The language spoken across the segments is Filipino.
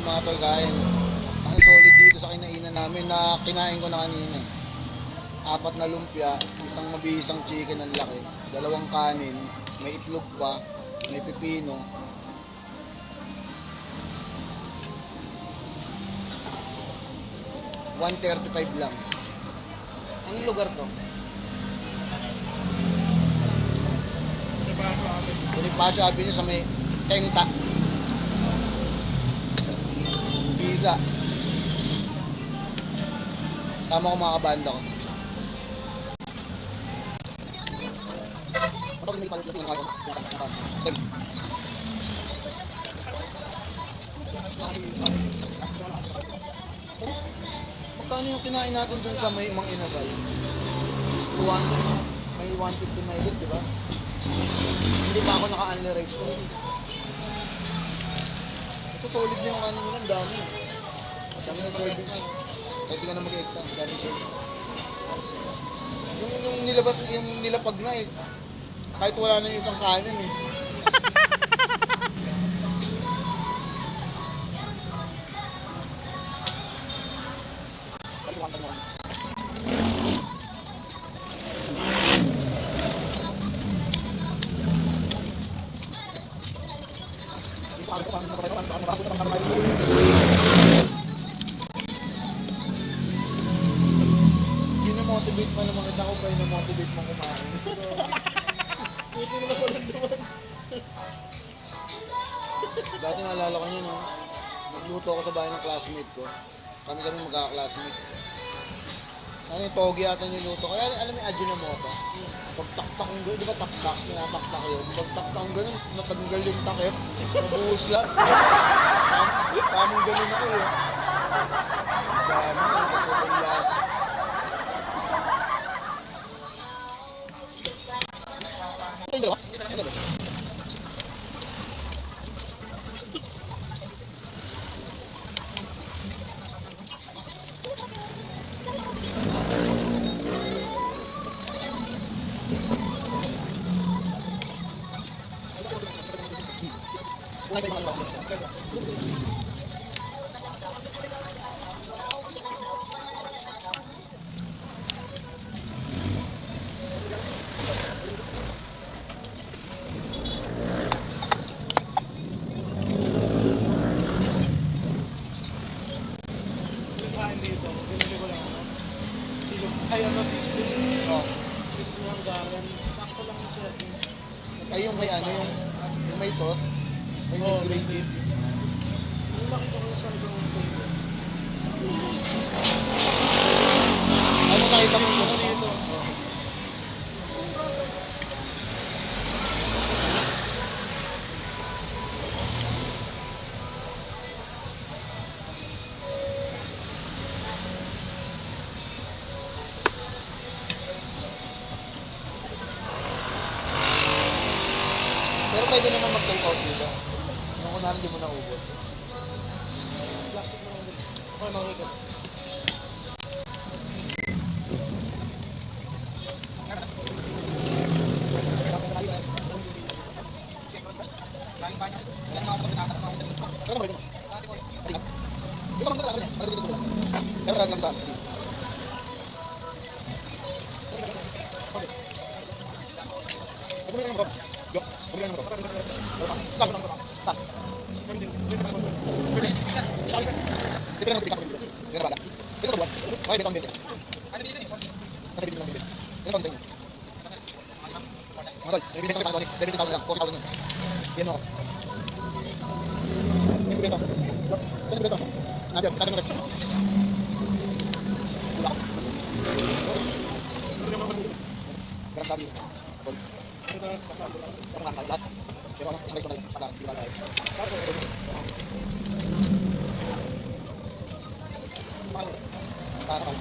mga tol, kain. Ang solid dito sa kinainan namin na kinain ko na kanina. 4 na lumpia, isang mabisang chicken ang laki, 2 kanin, may itlog pa, may pipino. $135 lang. Anong lugar to? Bonifacio Avenue sa may Tengta. Pizza. Sama ko mga kabanda ko. Magkano yung kinain natin dun sa may Mang Inasal? 200, may 150 mahigit, di ba? Hindi pa ako naka-only rice ko. Ito solid na yung kanin nila, ang dami. Dami na serving. Kahit di ka na mag-extra, dami serving. Yung nilabas, yung nilapag na eh. Kahit wala na yung isang kanin eh. Gino-motivate pa naman kita kung ba ino-motivate mo kumain. Puti naman ko lang doon. Dati naalala ko niya, no? Nagluto ako sa bahay ng classmate ko. Kami magkaka-classmate. Ano yung togi ata niluto. Kaya alam mo yung Ajinomoto? Pagtaktak ng gano'n, di ba taktak? Tinataktak yun. Pagtaktak ng gano'n, natanggal yung takip. Nabuhos lang. Tamang gano'n ako yun. Dami, nagkakabang last. Ano ba? Ano ba? Ay, ano, sister? Oh. Sister ng garan. Sakto lang yung siya. Ay, yung may ano, yung may sauce. Ay, yung gravy. Yung makita ko sa likod ng plate. Ano nakita mo yung sauce? Dito. Pero pwede naman mag-take out dito. Yung kunwari hindi mo naubos. Plastic na ulit. Okay, makikita. Kaya mo rin mo. Di ba magkakala rin? Magkakala dito sa ulan. Pero kaya lang sa akin. Ano yung mga Yok, ano yung mga Tag, tag. Dito na pick-up dito. Dito ba? Dito ba? Okay, dito ang binte. Ano dito ni? Kasi dito lang binte. Dito ang binte. Masal, bibili ka pa dito. Dito lang, 40,000 yan. Yan mo. Dito dito. Dito dito. Nandiyan, tayo mo rin. Wala. Garang sabi. Pero nga lahat. Pero ano, isang isang pala, di ba tayo? Para pala.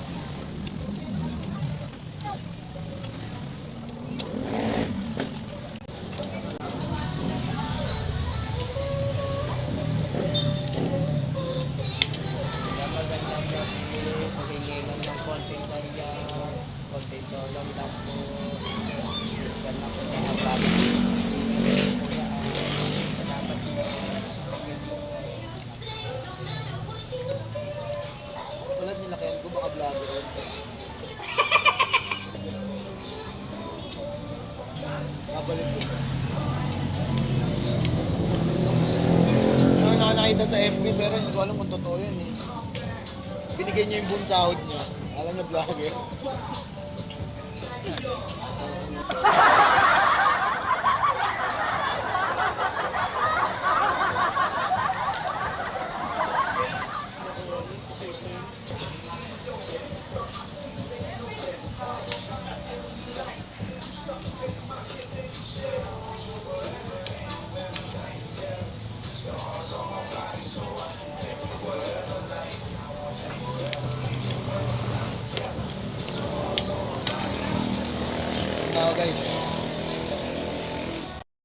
vlogger yun. Babalik ko. Ano nakita sa FB pero hindi ko alam kung totoo yun eh. Binigay niya yung buong sahod niya. Alam niya vlogger. Now guys,